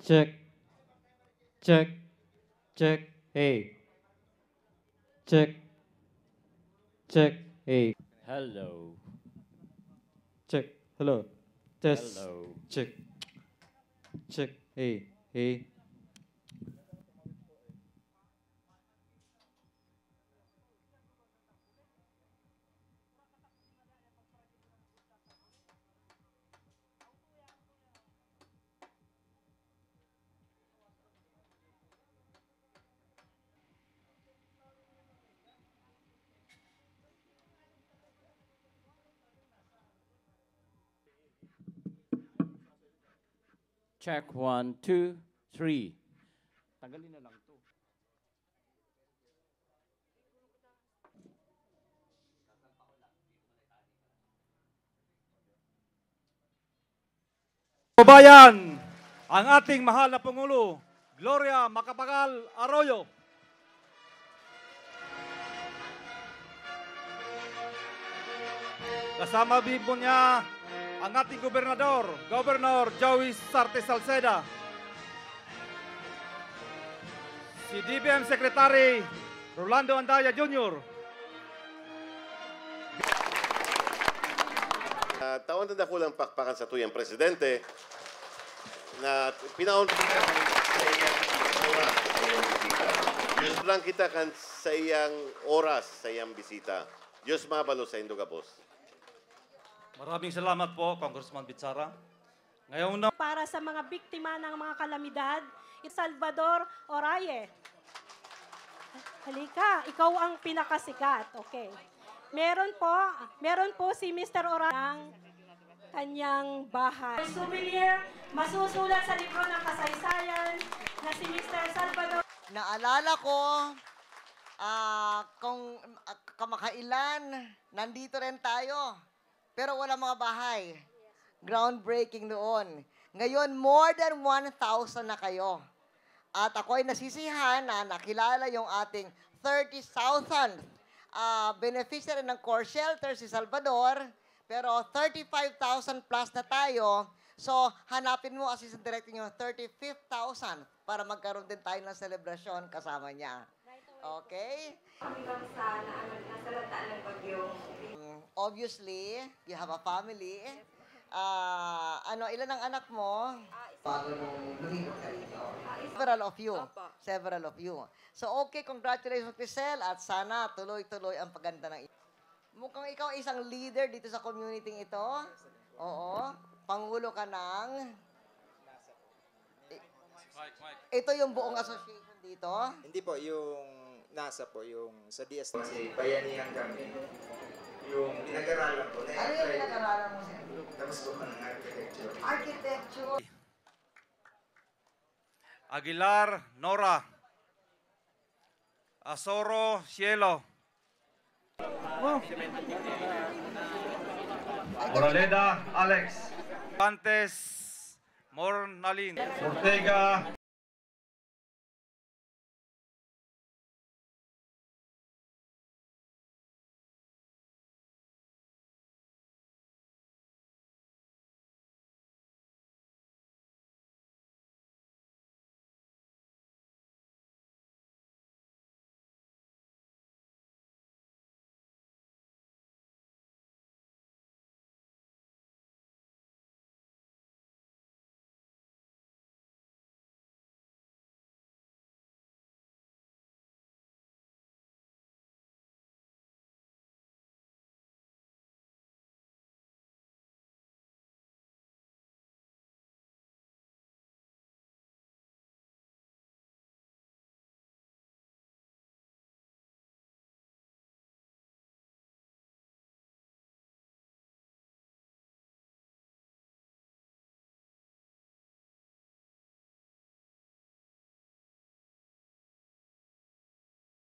Check. Check. Check. Hey. Check. Check. Hey. Hello. Check. Hello. Test. Hello. Check. Check. Hey. Hey. Check 1, 2, 3. Tanggalin na lang to. Kabayan, ang ating mahal na Pangulo, Gloria Macapagal Arroyo. Kasama din po niya ang ating gobernador, Governor Joey Sarte Salceda. Si DBM Secretary Rolando Andaya Jr. Taon na kulang pakpakan sa tuyang presidente na pinaon Diyos lang kita kan sa iyang oras, sa iyang bisita. Diyos mabalo sa Indogapos. Maraming salamat po, Congressman Bitsara. Ngayon na para sa mga biktima ng mga kalamidad, Salvador Oraye. Halika, ikaw ang pinakasikat. Okay. Meron po si Mr. Oraye ng kanyang bahay. Souvenir, masusulat sa libro ng kasaysayan na si Mr. Salvador. Naalala ko, kung kamakailan, nandito rin tayo. Pero wala mga bahay. Groundbreaking noon. Ngayon, more than 1,000 na kayo. At ako ay nasisihan na nakilala yung ating 30,000 beneficiary ng core shelter si Salvador. Pero 35,000 plus na tayo. So, hanapin mo, Assistant Director nyo, 35,000 para magkaroon din tayo ng selebrasyon kasama niya. Okay? Hanggang sa nasalanta ng bagyo. Obviously, you have a family. Ilan ang anak mo? Several of you. Several of you. So, okay, congratulations, Crisel, at sana tuloy-tuloy ang paganda ng mukhang ikaw isang leader dito sa community ito. Oo. Pangulo ka ng... Ito yung buong association dito? Hindi po, yung NASA po, yung sa DS. Kasi bayanihan kami. Yung pinag-aralan po. Ano yung pinag-aralan mo siya? Tapos po ng architecture. Architecture. Aguilar Nora. Asoro Cielo. Moraleda Alex. Pantes Mornalin. Ortega